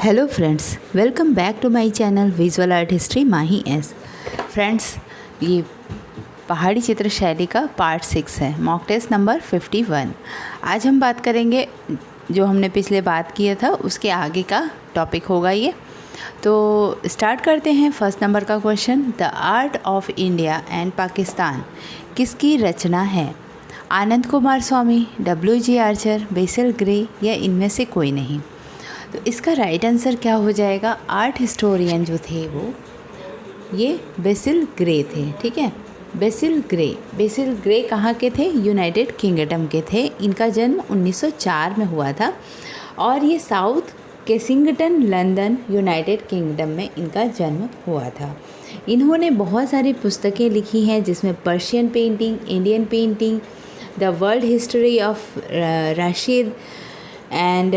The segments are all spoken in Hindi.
Hello friends, welcome back to my channel visual art history Mahi S. Friends, ये पहाड़ी चित्र शैली का पार्ट 6 है, मॉक टेस्ट नंबर 51। आज हम बात करेंगे, जो हमने पिछले बात किया था उसके आगे का टॉपिक होगा ये। तो स्टार्ट करते हैं। फर्स्ट नंबर का question, the art of India and Pakistan किसकी रचना है? आनंद कुमार स्वामी, WG आर्चर, बेसिल ग्रे या इनमें से कोई नहीं? तो इसका राइट आंसर क्या हो जाएगा? आर्ट हिस्टोरियन जो थे वो ये बेसिल ग्रे थे। ठीक है, बेसिल ग्रे कहाँ के थे? यूनाइटेड किंगडम के थे। इनका जन्म 1904 में हुआ था और ये साउथ केसिंगटन, लंदन, यूनाइटेड किंगडम में इनका जन्म हुआ था। इन्होंने बहुत सारी पुस्तकें लिखी हैं जिसमें Persian painting, Indian painting, the world history of Rashid and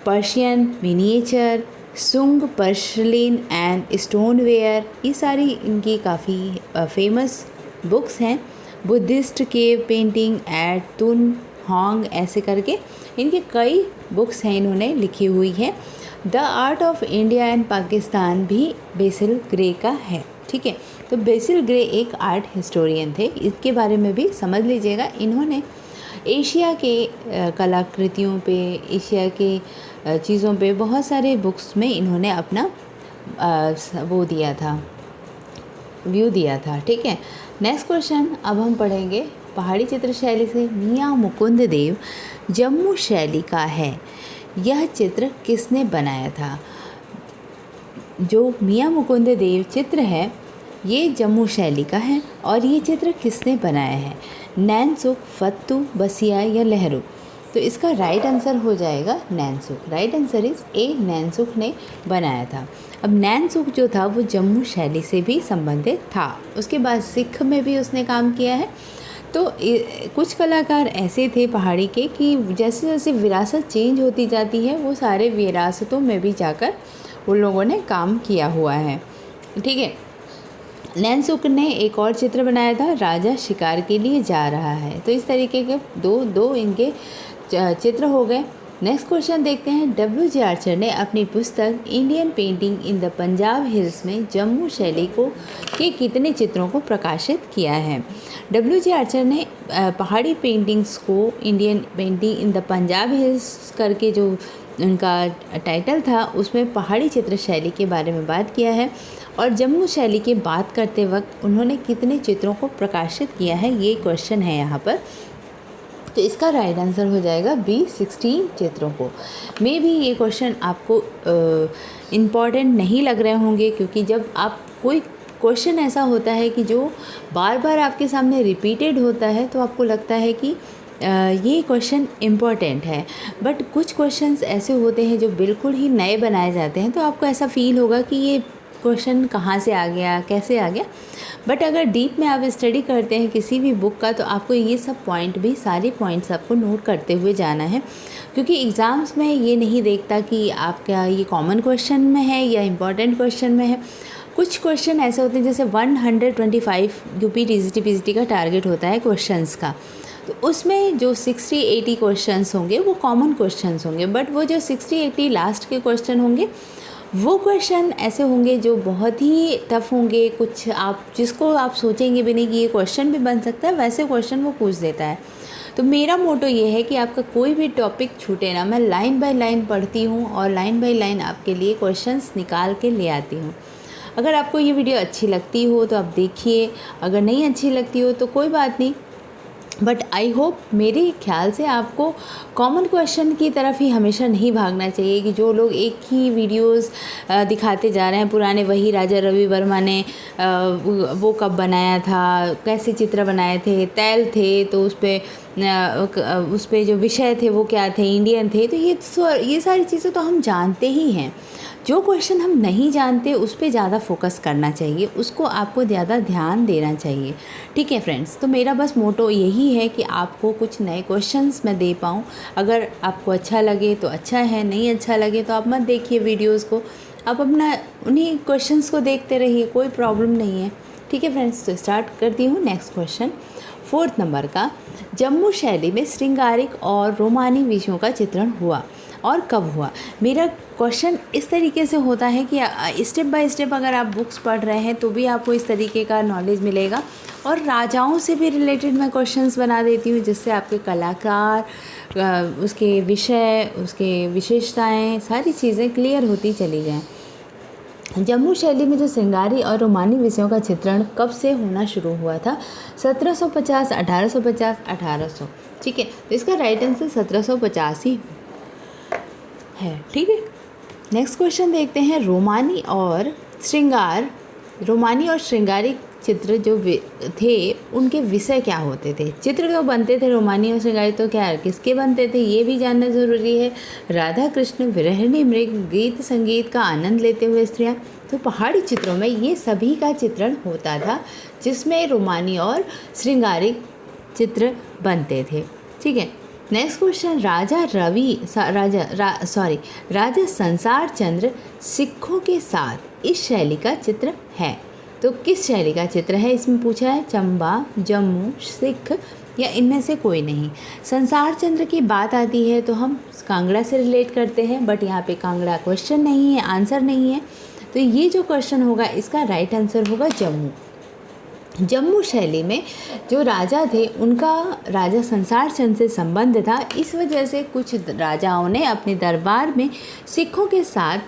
Persian miniature, सुंग पर्शलिन एंड स्टोनवेयर, ये सारी इनकी काफ़ी फेमस बुक्स हैं। बुद्धिस्ट केव पेंटिंग एट तुन होंग, ऐसे करके इनके कई बुक्स हैं इन्होंने लिखी हुई है। The art of India and Pakistan भी बेसिल ग्रे का है। ठीक है, तो बेसिल ग्रे एक आर्ट हिस्टोरियन थे, इसके बारे में भी समझ लीजिएगा। इन्होंने एशिया के कलाकृतियों पे, एशिया के चीज़ों पे बहुत सारे बुक्स में इन्होंने अपना वो दिया था, व्यू दिया था। ठीक है, नेक्स्ट क्वेश्चन अब हम पढ़ेंगे पहाड़ी चित्र शैली से। मियाँ मुकुंद देव जम्मू शैली का है, यह चित्र किसने बनाया था? जो मियाँ मुकुंद देव चित्र है ये जम्मू शैली का है और ये चित्र किसने बनाया है? नैनसुख, फत्तू, बसिया या लहरू? तो इसका राइट आंसर हो जाएगा Nainsukh. Right answer is a, Nainsukh ने बनाया था। अब नैनसुख जो था वो जम्मू शैली से भी संबंधित था। उसके बाद सिख में भी उसने काम किया है। तो कुछ कलाकार ऐसे थे पहाड़ी के कि जैसे जैसे विरासत चेंज होती जाती है वो सारे विरासतों में भी जाकर उन लोगों ने काम किया हुआ है। ठीक है, नैनसुख ने एक और चित्र बनाया था, राजा शिकार के लिए जा रहा है। तो इस तरीके के दो इनके चित्र हो गए। नेक्स्ट क्वेश्चन देखते हैं। WG आर्चर ने अपनी पुस्तक Indian painting in the Punjab hills में जम्मू शैली के कितने चित्रों को प्रकाशित किया है? WG आर्चर ने पहाड़ी पेंटिंग्स को Indian painting in the Punjab hills करके जो उनका टाइटल था उसमें पहाड़ी चित्र शैली के बारे में बात किया है और जम्मू शैली की बात करते वक्त उन्होंने कितने चित्रों को प्रकाशित किया है, ये क्वेश्चन है यहाँ पर। तो इसका राइट आंसर हो जाएगा B, 16 चित्रों को। मे भी ये क्वेश्चन आपको इम्पॉर्टेंट नहीं लग रहे होंगे क्योंकि जब आप कोई क्वेश्चन ऐसा होता है कि जो बार बार आपके सामने रिपीटेड होता है तो आपको लगता है कि ये क्वेश्चन इम्पॉर्टेंट है। बट कुछ क्वेश्चंस ऐसे होते हैं जो बिल्कुल ही नए बनाए जाते हैं तो आपको ऐसा फील होगा कि ये क्वेश्चन कहाँ से आ गया, कैसे आ गया। बट अगर डीप में आप स्टडी करते हैं किसी भी बुक का तो आपको ये सब पॉइंट भी, सारे पॉइंट्स आपको नोट करते हुए जाना है क्योंकि एग्ज़ाम्स में ये नहीं देखता कि आपका ये कॉमन क्वेश्चन में है या इम्पॉर्टेंट क्वेश्चन में है। कुछ क्वेश्चन ऐसे होते हैं जैसे 125 UP TGT PGT का टारगेट होता है क्वेश्चंस का, तो उसमें जो 60-80 क्वेश्चंस होंगे वो कॉमन क्वेश्चंस होंगे। बट वो जो 60-80 लास्ट के क्वेश्चन होंगे वो क्वेश्चन ऐसे होंगे जो बहुत ही टफ होंगे। कुछ आप जिसको आप सोचेंगे भी नहीं कि ये क्वेश्चन भी बन सकता है, वैसे क्वेश्चन वो पूछ देता है। तो मेरा मोटो ये है कि आपका कोई भी टॉपिक छूटे ना। मैं लाइन बाय लाइन पढ़ती हूँ और लाइन बाय लाइन आपके लिए क्वेश्चंस निकाल के ले आती हूँ। अगर आपको ये वीडियो अच्छी लगती हो तो आप देखिए, अगर नहीं अच्छी लगती हो तो कोई बात नहीं। बट आई होप, मेरे ख्याल से आपको कॉमन क्वेश्चन की तरफ ही हमेशा नहीं भागना चाहिए कि जो लोग एक ही वीडियोस दिखाते जा रहे हैं पुराने, वही राजा रवि वर्मा ने वो कब बनाया था, कैसे चित्र बनाए थे, तैल थे तो उस पे जो विषय थे वो क्या थे, इंडियन थे। तो ये सारी चीज़ें तो हम जानते ही हैं। जो क्वेश्चन हम नहीं जानते उस पर ज़्यादा फोकस करना चाहिए, उसको आपको ज़्यादा ध्यान देना चाहिए। ठीक है फ्रेंड्स, तो मेरा बस मोटो यही है कि आपको कुछ नए क्वेश्चंस मैं दे पाऊँ। अगर आपको अच्छा लगे तो अच्छा है, नहीं अच्छा लगे तो आप मत देखिए वीडियोज़ को, आप अपना उन्हीं क्वेश्चंस को देखते रहिए, कोई प्रॉब्लम नहीं है। ठीक है फ्रेंड्स, तो स्टार्ट करती हूँ नेक्स्ट क्वेश्चन। 4th नंबर का, जम्मू शैली में श्रृंगारिक और रोमानी विषयों का चित्रण हुआ। और कब हुआ। मेरा क्वेश्चन इस तरीके से होता है कि स्टेप बाय स्टेप अगर आप बुक्स पढ़ रहे हैं तो भी आपको इस तरीके का नॉलेज मिलेगा, और राजाओं से भी रिलेटेड मैं क्वेश्चंस बना देती हूँ, जिससे आपके कलाकार, उसके विषय, उसके विशेषताएं, सारी चीज़ें क्लियर होती चली जाएं। जम्मू शैली में जो श्रृंगारी और रोमानी विषयों का चित्रण कब से होना शुरू हुआ था? 1750, 1850, 1800। ठीक है, तो इसका राइट आंसर 1750 ही है। ठीक है, नेक्स्ट क्वेश्चन देखते हैं। रोमानी और श्रृंगारी चित्र जो थे उनके विषय क्या होते थे? चित्र तो बनते थे रोमानी और श्रृंगारी, तो क्या किसके बनते थे ये भी जानना ज़रूरी है। राधा कृष्ण, विरहिणी मृग, गीत संगीत का आनंद लेते हुए स्त्रियाँ। तो पहाड़ी चित्रों में ये सभी का चित्रण होता था, जिसमें रोमानी और श्रृंगारी चित्र बनते थे। ठीक है, नेक्स्ट क्वेश्चन। राजा संसार चंद्र सिखों के साथ इस शैली का चित्र है। तो किस शैली का चित्र है इसमें पूछा है? चंबा, जम्मू, सिख या इनमें से कोई नहीं। संसार चंद्र की बात आती है तो हम कांगड़ा से रिलेट करते हैं, बट यहाँ पे कांगड़ा क्वेश्चन नहीं है, आंसर नहीं है। तो ये जो क्वेश्चन होगा इसका राइट आंसर होगा जम्मू। जम्मू शैली में जो राजा थे उनका राजा संसार चंद से संबंध था, इस वजह से कुछ राजाओं ने अपने दरबार में सिखों के साथ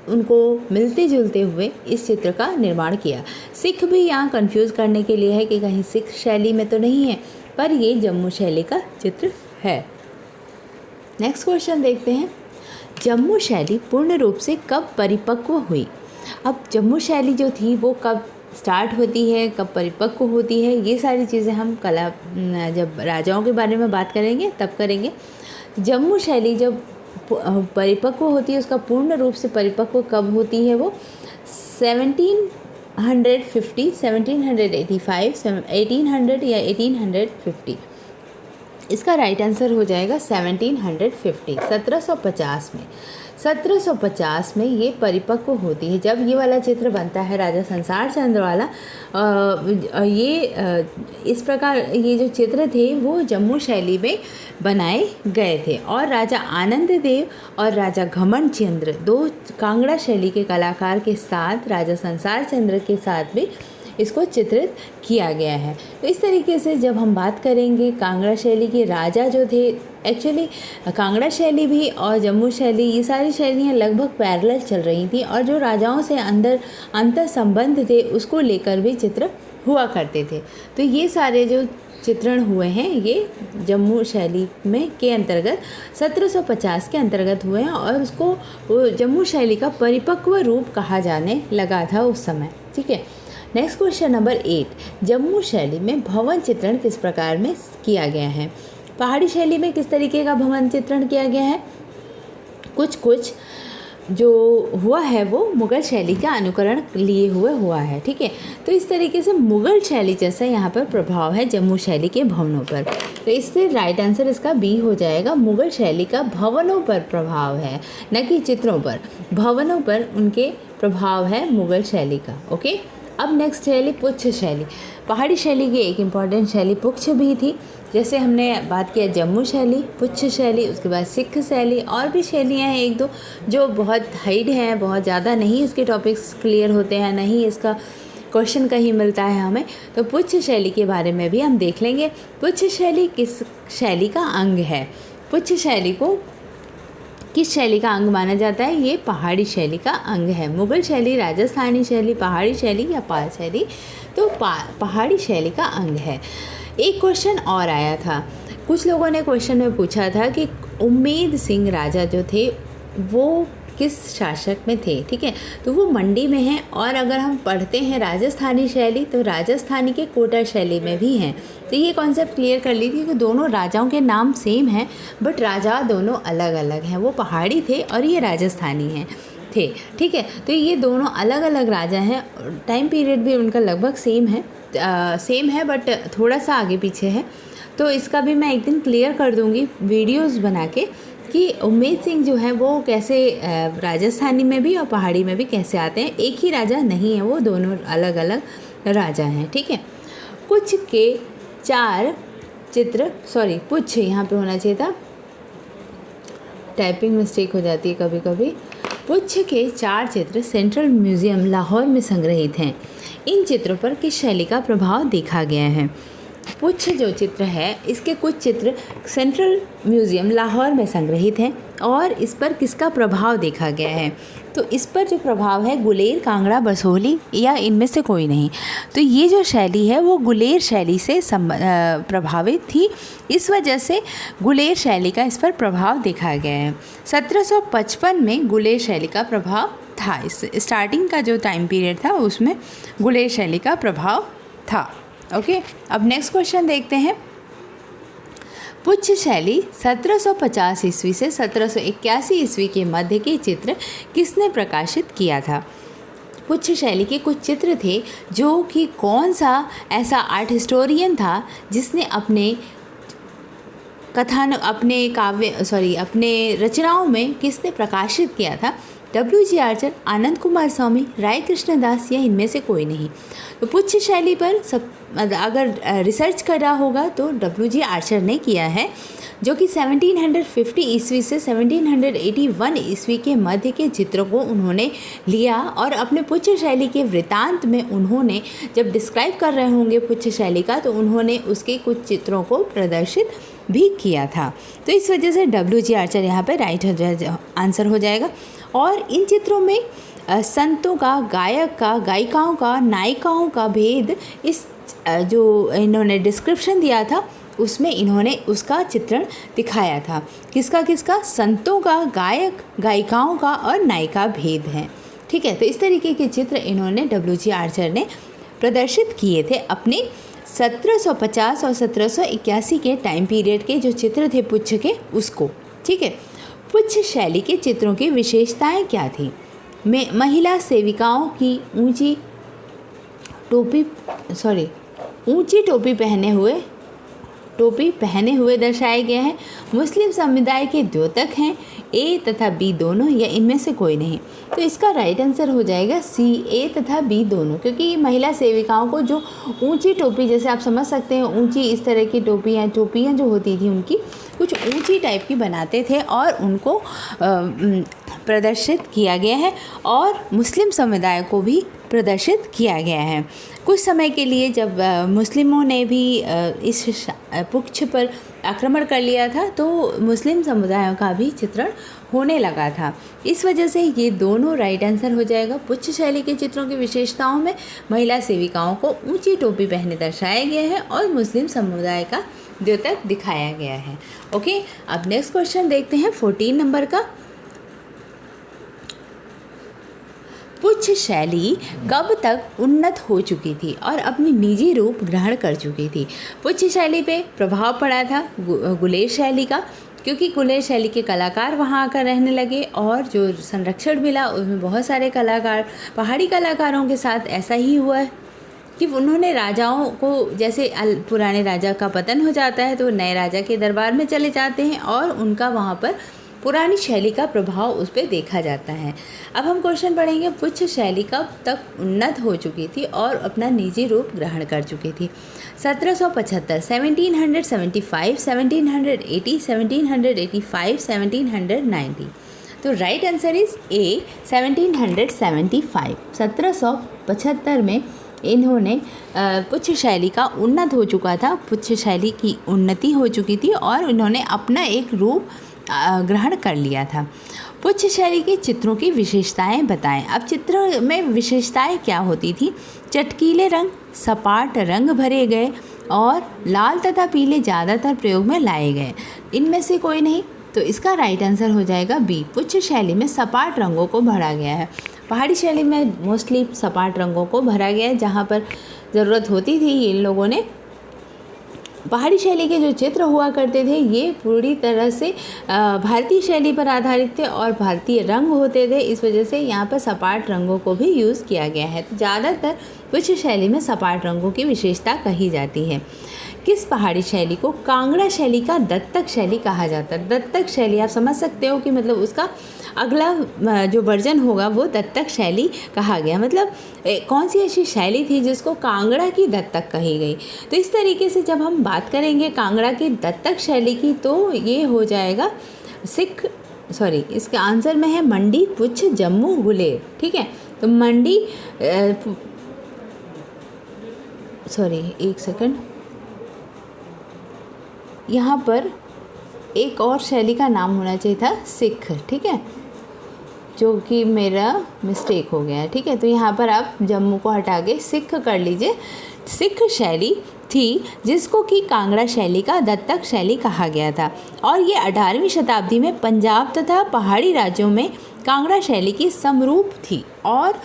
उनको मिलते जुलते हुए इस चित्र का निर्माण किया। सिख भी यहाँ कंफ्यूज करने के लिए है कि कहीं सिख शैली में तो नहीं है, पर ये जम्मू शैली का चित्र है। नेक्स्ट क्वेश्चन देखते हैं। जम्मू शैली पूर्ण रूप से कब परिपक्व हुई? अब जम्मू शैली जो थी वो कब स्टार्ट होती है, कब परिपक्व होती है, ये सारी चीज़ें हम जब राजाओं के बारे में बात करेंगे तब करेंगे। जम्मू शैली जब परिपक्व होती है, उसका पूर्ण रूप से परिपक्व कब होती है? वो 1750, 1785, 1800 या 1850। इसका राइट आंसर हो जाएगा 1750, 1750 में। 1750 में ये परिपक्व होती है जब ये वाला चित्र बनता है राजा संसार चंद्र वाला। इस प्रकार ये जो चित्र थे वो जम्मू शैली में बनाए गए थे, और राजा आनंद देव और राजा घमंड चंद्र, दो कांगड़ा शैली के कलाकार के साथ राजा संसार चंद्र के साथ भी इसको चित्रित किया गया है। तो इस तरीके से जब हम बात करेंगे कांगड़ा शैली के राजा जो थे, एक्चुअली कांगड़ा शैली भी और जम्मू शैली, ये सारी शैलियाँ लगभग पैरेलल चल रही थी, और जो राजाओं से अंतर संबंध थे उसको लेकर भी चित्र हुआ करते थे। तो ये सारे जो चित्रण हुए हैं ये जम्मू शैली में के अंतर्गत 1750 के अंतर्गत हुए हैं, और उसको जम्मू शैली का परिपक्व रूप कहा जाने लगा था उस समय। ठीक है, नेक्स्ट क्वेश्चन नंबर 8। जम्मू शैली में भवन चित्रण किस प्रकार में किया गया है? पहाड़ी शैली में किस तरीके का भवन चित्रण किया गया है? कुछ जो हुआ है वो मुग़ल शैली का अनुकरण लिए हुए हुआ है। ठीक है, तो इस तरीके से मुग़ल शैली जैसा यहाँ पर प्रभाव है जम्मू शैली के भवनों पर। तो इससे राइट आंसर इसका बी हो जाएगा। मुग़ल शैली का भवनों पर प्रभाव है, न कि चित्रों पर। भवनों पर उनके प्रभाव है मुग़ल शैली का। ओके, अब नेक्स्ट शैली पुच्छ शैली। पहाड़ी शैली की एक इम्पॉर्टेंट शैली पुच्छ भी थी। जैसे हमने बात किया जम्मू शैली, पुच्छ शैली, उसके बाद सिख शैली, और भी शैलियाँ हैं एक दो जो बहुत हाइड हैं, बहुत ज़्यादा नहीं इसके टॉपिक्स क्लियर होते हैं, नहीं इसका क्वेश्चन कहीं मिलता है हमें। तो पुच्छ शैली के बारे में भी हम देख लेंगे। पुच्छ शैली किस शैली का अंग है? पुच्छ शैली को किस शैली का अंग माना जाता है? ये पहाड़ी शैली का अंग है। मुग़ल शैली, राजस्थानी शैली, पहाड़ी शैली या पाल शैली, तो पहाड़ी शैली का अंग है। एक क्वेश्चन और आया था, कुछ लोगों ने क्वेश्चन में पूछा था कि उम्मेद सिंह राजा जो थे वो किस शासक में थे? ठीक है, तो वो मंडी में हैं, और अगर हम पढ़ते हैं राजस्थानी शैली तो राजस्थानी के कोटा शैली में भी हैं। तो ये कॉन्सेप्ट क्लियर कर लीजिए कि दोनों राजाओं के नाम सेम हैं, बट राजा दोनों अलग अलग हैं। वो पहाड़ी थे और ये राजस्थानी हैं थे। ठीक है, तो ये दोनों अलग अलग राजा हैं। टाइम पीरियड भी उनका लगभग सेम है बट थोड़ा सा आगे पीछे है। तो इसका भी मैं एक दिन क्लियर कर दूँगी वीडियोज़ बना के कि उम्मेद सिंह जो है वो कैसे राजस्थानी में भी और पहाड़ी में भी कैसे आते हैं। एक ही राजा नहीं है, वो दोनों अलग अलग राजा हैं। ठीक है, कुछ के 4 चित्र, पुच्छ यहाँ पे होना चाहिए था। टाइपिंग मिस्टेक हो जाती है कभी कभी। पुच्छ के 4 चित्र सेंट्रल म्यूज़ियम लाहौर में संग्रहित हैं। इन चित्रों पर किस शैली का प्रभाव देखा गया है? पुच्छ जो चित्र है, इसके कुछ चित्र सेंट्रल म्यूज़ियम लाहौर में संग्रहित हैं और इस पर किसका प्रभाव देखा गया है? तो इस पर जो प्रभाव है गुलेर, कांगड़ा, बसोहली या इनमें से कोई नहीं। तो ये जो शैली है वो गुलेर शैली से प्रभावित थी, इस वजह से गुलेर शैली का इस पर प्रभाव देखा गया है। 1755 में गुलेर शैली का प्रभाव था। इस स्टार्टिंग का जो टाइम पीरियड था उसमें गुलेर शैली का प्रभाव था। ओके, अब नेक्स्ट क्वेश्चन देखते हैं। पुच्छ शैली 1750 ईस्वी से 1781 ईस्वी के मध्य के चित्र किसने प्रकाशित किया था? पुच्छ शैली के कुछ चित्र थे जो कि कौन सा ऐसा आर्ट हिस्टोरियन था जिसने अपने अपने रचनाओं में किसने प्रकाशित किया था? WG आर्चर, आनंद कुमार स्वामी, राय कृष्णदास या इनमें से कोई नहीं। तो पुच्छ शैली पर अगर रिसर्च कर रहा होगा तो WG आर्चर ने किया है, जो कि 1750 ईस्वी से 1781 ईस्वी के मध्य के चित्रों को उन्होंने लिया और अपने पुच्छ शैली के वृत्तांत में उन्होंने जब डिस्क्राइब कर रहे होंगे पुच्छ शैली का, तो उन्होंने उसके कुछ चित्रों को प्रदर्शित भी किया था। तो इस वजह से WG आर्चर यहाँ पे राइट आंसर हो जाएगा। और इन चित्रों में संतों का, गायक का, गायिकाओं का, नायिकाओं का भेद इस जो इन्होंने डिस्क्रिप्शन दिया था उसमें इन्होंने उसका चित्रण दिखाया था। किसका किसका? संतों का, गायक, गायिकाओं का और नायिका भेद है। ठीक है, तो इस तरीके के चित्र इन्होंने WG आर्चर ने प्रदर्शित किए थे अपने 1750 और 1781 के टाइम पीरियड के जो चित्र थे पुच्छ के, उसको। ठीक है, पुच्छ शैली के चित्रों की विशेषताएं क्या थी? महिला सेविकाओं की ऊंची टोपी पहने हुए दर्शाए गए हैं। मुस्लिम समुदाय के द्योतक हैं, A तथा B दोनों या इनमें से कोई नहीं। तो इसका राइट आंसर हो जाएगा C, A तथा B दोनों, क्योंकि महिला सेविकाओं को जो ऊंची टोपी, जैसे आप समझ सकते हैं ऊंची इस तरह की टोपियाँ जो होती थी उनकी कुछ ऊंची टाइप की बनाते थे और उनको प्रदर्शित किया गया है और मुस्लिम समुदाय को भी प्रदर्शित किया गया है। कुछ समय के लिए जब मुस्लिमों ने भी इस पुच्छ पर आक्रमण कर लिया था तो मुस्लिम समुदायों का भी चित्रण होने लगा था। इस वजह से ये दोनों राइट आंसर हो जाएगा। पुच्छ शैली के चित्रों की विशेषताओं में महिला सेविकाओं को ऊंची टोपी पहने दर्शाया गया है और मुस्लिम समुदाय का द्योतक दिखाया गया है। ओके, अब नेक्स्ट क्वेश्चन देखते हैं 14 नंबर का। पुच्छ शैली कब तक उन्नत हो चुकी थी और अपनी निजी रूप ग्रहण कर चुकी थी? पुच्छ शैली पे प्रभाव पड़ा था गुलेर शैली का, क्योंकि गुलेर शैली के कलाकार वहाँ आकर रहने लगे और जो संरक्षण मिला उसमें बहुत सारे कलाकार, पहाड़ी कलाकारों के साथ ऐसा ही हुआ है कि उन्होंने राजाओं को, जैसे पुराने राजा का पतन हो जाता है तो नए राजा के दरबार में चले जाते हैं और उनका वहाँ पर पुरानी शैली का प्रभाव उस पर देखा जाता है। अब हम क्वेश्चन पढ़ेंगे, पुच्छ शैली कब तक उन्नत हो चुकी थी और अपना निजी रूप ग्रहण कर चुकी थी? 1775, 1775, 1780, 1785, 1790। तो राइट आंसर इज A, 1775। 1775 में इन्होंने पुच्छ शैली का उन्नत हो चुका था, पुच्छ शैली की उन्नति हो चुकी थी और इन्होंने अपना एक रूप ग्रहण कर लिया था। पुच्छ शैली के चित्रों की विशेषताएं बताएं। अब चित्र में विशेषताएं क्या होती थी? चटकीले रंग, सपाट रंग भरे गए और लाल तथा पीले ज़्यादातर प्रयोग में लाए गए। इनमें से कोई नहीं, तो इसका राइट आंसर हो जाएगा B। पुच्छ शैली में सपाट रंगों को भरा गया है। पहाड़ी शैली में मोस्टली सपाट रंगों को भरा गया है, जहाँ पर ज़रूरत होती थी इन लोगों ने। पहाड़ी शैली के जो चित्र हुआ करते थे ये पूरी तरह से भारतीय शैली पर आधारित थे और भारतीय रंग होते थे, इस वजह से यहाँ पर सपाट रंगों को भी यूज़ किया गया है। तो ज़्यादातर पुच्छ शैली में सपाट रंगों की विशेषता कही जाती है। किस पहाड़ी शैली को कांगड़ा शैली का दत्तक शैली कहा जाता है? दत्तक शैली आप समझ सकते हो कि मतलब उसका अगला जो वर्जन होगा वो दत्तक शैली कहा गया। मतलब कौन सी ऐसी शैली थी जिसको कांगड़ा की दत्तक कही गई? तो इस तरीके से जब हम बात करेंगे कांगड़ा की दत्तक शैली की तो ये हो जाएगा सिख सॉरी, इसका आंसर में है मंडी, पुछ, जम्मू, गुलेर। ठीक है, तो मंडी सॉरी एक सेकंड, यहाँ पर एक और शैली का नाम होना चाहिए था सिख। ठीक है, जो कि मेरा मिस्टेक हो गया है। ठीक है, तो यहाँ पर आप जम्मू को हटा के सिख कर लीजिए। सिख शैली थी जिसको कि कांगड़ा शैली का दत्तक शैली कहा गया था, और ये 18वीं शताब्दी में पंजाब तथा पहाड़ी राज्यों में कांगड़ा शैली की समरूप थी, और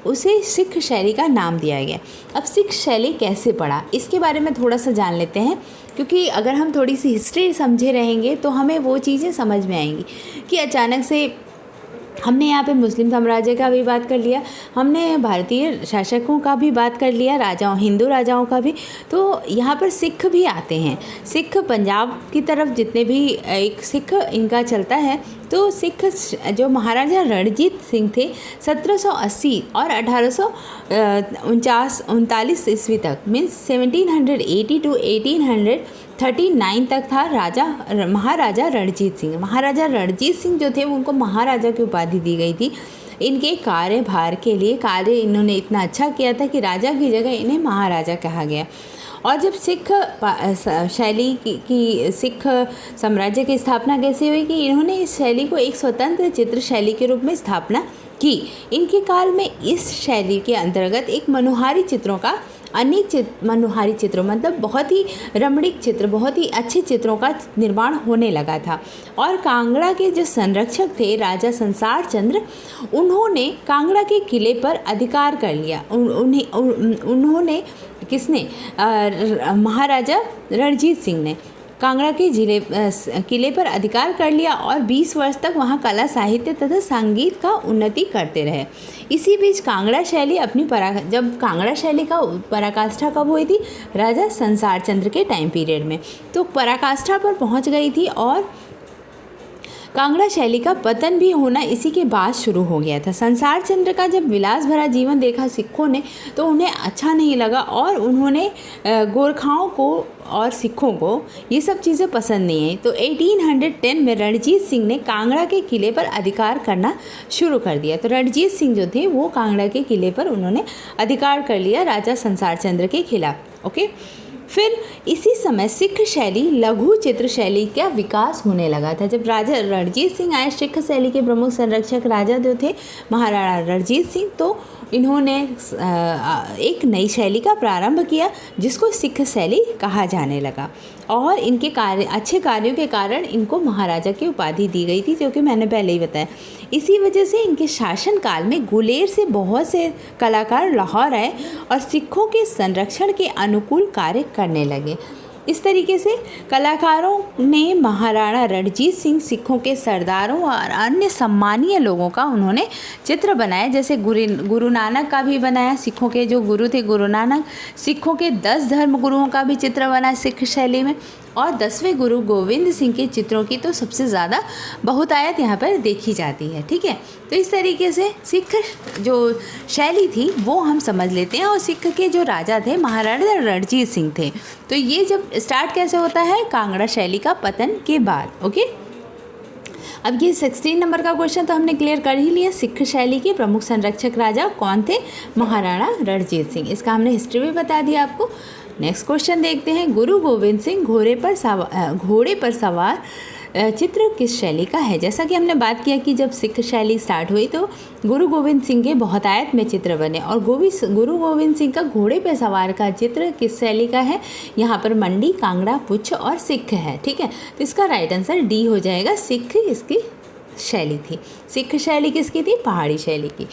उसे सिख शैली का नाम दिया गया। अब सिख शैली कैसे पड़ा, इसके बारे में थोड़ा सा जान लेते हैं, क्योंकि अगर हम थोड़ी सी हिस्ट्री समझे रहेंगे तो हमें वो चीज़ें समझ में आएंगी कि अचानक से हमने यहाँ पे मुस्लिम साम्राज्य का भी बात कर लिया, हमने भारतीय शासकों का भी बात कर लिया, राजाओं, हिंदू राजाओं का भी, तो यहाँ पर सिख भी आते हैं। सिख पंजाब की तरफ जितने भी एक सिख इनका चलता है, तो सिख जो महाराजा रणजीत सिंह थे 1780 और 1839 ईस्वी तक, मीन्स 1780 टू 1839 तक था महाराजा रणजीत सिंह। महाराजा रणजीत सिंह जो थे उनको महाराजा की उपाधि दी गई थी। इनके कार्यभार के लिए कार्य इन्होंने इतना अच्छा किया था कि राजा की जगह इन्हें महाराजा कहा गया। और जब सिख शैली की सिख साम्राज्य की स्थापना कैसे हुई कि इन्होंने इस शैली को एक स्वतंत्र चित्र शैली के रूप में स्थापना की। इनके काल में इस शैली के अंतर्गत एक मनोहारी चित्रों का मनोहारी चित्रों मतलब बहुत ही रमणीक चित्र, बहुत ही अच्छे चित्रों का निर्माण होने लगा था। और कांगड़ा के जो संरक्षक थे राजा संसार चंद्र, उन्होंने कांगड़ा के किले पर अधिकार कर लिया। उन्होंने किसने, महाराजा रणजीत सिंह ने कांगड़ा के किले पर अधिकार कर लिया और 20 वर्ष तक वहाँ कला, साहित्य तथा संगीत का उन्नति करते रहे। इसी बीच कांगड़ा शैली जब कांगड़ा शैली का पराकाष्ठा कब हुई थी, राजा संसार चंद्र के टाइम पीरियड में, तो पराकाष्ठा पर पहुँच गई थी। और कांगड़ा शैली का पतन भी होना इसी के बाद शुरू हो गया था। संसार चंद्र का जब विलास भरा जीवन देखा सिखों ने तो उन्हें अच्छा नहीं लगा, और उन्होंने गोरखाओं को और सिखों को ये सब चीज़ें पसंद नहीं आई। तो 1810 में रणजीत सिंह ने कांगड़ा के किले पर अधिकार करना शुरू कर दिया। तो रणजीत सिंह जो थे वो कांगड़ा के किले पर उन्होंने अधिकार कर लिया राजा संसार चंद्र के खिलाफ। ओके, फिर इसी समय सिख शैली, लघु चित्र शैली का विकास होने लगा था। जब राजा रणजीत सिंह आए, सिख शैली के प्रमुख संरक्षक राजा जो थे महाराणा रणजीत सिंह, तो इन्होंने एक नई शैली का प्रारंभ किया जिसको सिख शैली कहा जाने लगा। और इनके अच्छे कार्यों के कारण इनको महाराजा की उपाधि दी गई थी, जो कि मैंने पहले ही बताया। इसी वजह से इनके शासन काल में गुलेर से बहुत से कलाकार लाहौर आए और सिखों के संरक्षण के अनुकूल कार्य करने लगे। इस तरीके से कलाकारों ने महाराणा रणजीत सिंह, सिखों के सरदारों और अन्य सम्मानीय लोगों का उन्होंने चित्र बनाए। जैसे गुरु नानक का भी बनाया, सिखों के जो गुरु थे गुरु नानक, सिखों के 10 धर्म गुरुओं का भी चित्र बना सिख शैली में, और 10वें गुरु गोविंद सिंह के चित्रों की तो सबसे ज़्यादा बहुतायत यहाँ पर देखी जाती है। ठीक है, तो इस तरीके से सिख जो शैली थी वो हम समझ लेते हैं। और सिख के जो राजा थे महाराणा रणजीत सिंह थे। तो ये जब स्टार्ट कैसे होता है, कांगड़ा शैली का पतन के बाद। ओके, अब ये 16 नंबर का क्वेश्चन तो हमने क्लियर कर ही लिया। सिख शैली के प्रमुख संरक्षक राजा कौन थे, महाराणा रणजीत सिंह। इसका हमने हिस्ट्री भी बता दिया आपको। नेक्स्ट क्वेश्चन देखते हैं, गुरु गोविंद सिंह घोड़े पर सवार चित्र किस शैली का है। जैसा कि हमने बात किया कि जब सिख शैली स्टार्ट हुई तो गुरु गोविंद सिंह के बहुतायत में चित्र बने, और गुरु गोविंद सिंह का घोड़े पर सवार का चित्र किस शैली का है, यहाँ पर मंडी, कांगड़ा, पुछ और सिख है। ठीक है, तो इसका राइट आंसर डी हो जाएगा, सिख इसकी शैली थी। सिख शैली किसकी थी, पहाड़ी शैली की।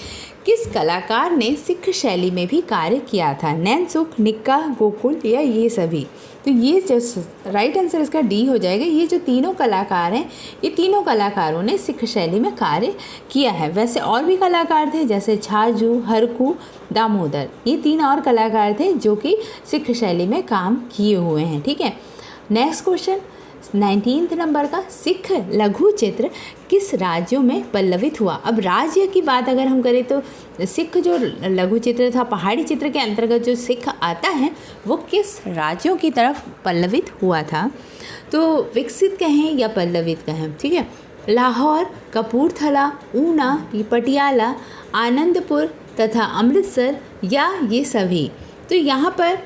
किस कलाकार ने सिख शैली में भी कार्य किया था, नैनसुख, निक्का, गोकुल या ये सभी। तो ये जो राइट आंसर इसका डी हो जाएगा। ये जो तीनों कलाकार हैं, ये तीनों कलाकारों ने सिख शैली में कार्य किया है। वैसे और भी कलाकार थे जैसे छाजू, हरकू, दामोदर, ये 3 और कलाकार थे जो कि सिख शैली में काम किए हुए हैं। ठीक है, नेक्स्ट क्वेश्चन 19 नंबर का, सिख लघु चित्र किस राज्यों में पल्लवित हुआ। अब राज्य की बात अगर हम करें तो सिख जो लघु चित्र था, पहाड़ी चित्र के अंतर्गत जो सिख आता है, वो किस राज्यों की तरफ पल्लवित हुआ था। तो विकसित कहें या पल्लवित कहें, ठीक है, लाहौर, कपूरथला, ऊना, पटियाला, आनंदपुर तथा अमृतसर या ये सभी। तो यहाँ पर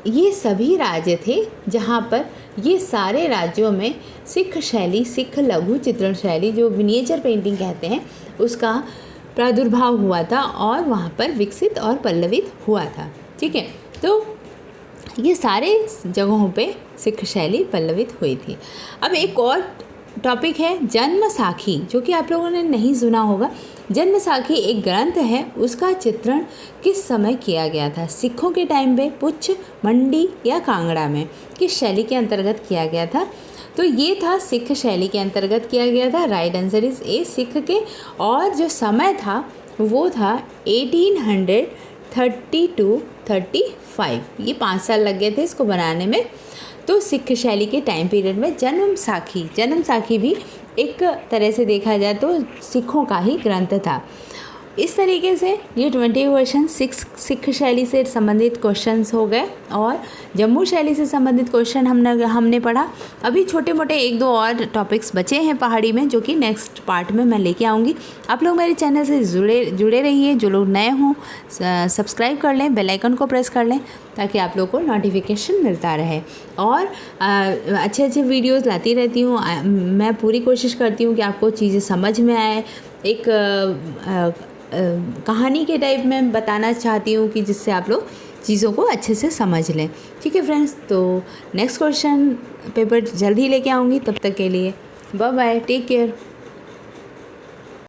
ये सभी राज्य थे जहाँ पर ये सारे राज्यों में सिख शैली, सिख लघु चित्रण शैली जो मिनिएचर पेंटिंग कहते हैं उसका प्रादुर्भाव हुआ था और वहाँ पर विकसित और पल्लवित हुआ था। ठीक है, तो ये सारे जगहों पे सिख शैली पल्लवित हुई थी। अब एक और टॉपिक है जन्मसाखी, जो कि आप लोगों ने नहीं सुना होगा। जन्मसाखी एक ग्रंथ है, उसका चित्रण किस समय किया गया था? सिखों के टाइम पे, पुछ, मंडी या कांगड़ा में? किस शैली के अंतर्गत किया गया था? तो ये था सिख शैली के अंतर्गत किया गया था। Right answer is a, Sikh के। और जो समय था वो था 1830 to 35। ये 5 साल लग गए थे इसको बनाने में। तो सिख शैली के टाइम पीरियड में जन्मसाखी भी एक तरह से देखा जाए तो सिखों का ही ग्रंथ था। इस तरीके से ये 20 क्वेश्चन सिख शैली से संबंधित क्वेश्चंस हो गए और जम्मू शैली से संबंधित क्वेश्चन हमने पढ़ा। अभी छोटे मोटे 1-2 और टॉपिक्स बचे हैं पहाड़ी में, जो कि नेक्स्ट पार्ट में मैं लेके आऊँगी। आप लोग मेरे चैनल से जुड़े रहिए। जो लोग नए हों सब्सक्राइब कर लें, बेल आइकन को प्रेस कर लें ताकि आप लोग को नोटिफिकेशन मिलता रहे। और अच्छे वीडियोज़ लाती रहती हूँ। मैं पूरी कोशिश करती हूँ कि आपको चीज़ें समझ में आए। एक कहानी के टाइप में बताना चाहती हूँ कि जिससे आप लोग चीज़ों को अच्छे से समझ लें। ठीक है फ्रेंड्स, तो नेक्स्ट क्वेश्चन पेपर जल्द ही लेके आऊँगी। तब तक के लिए बाय बाय, टेक केयर।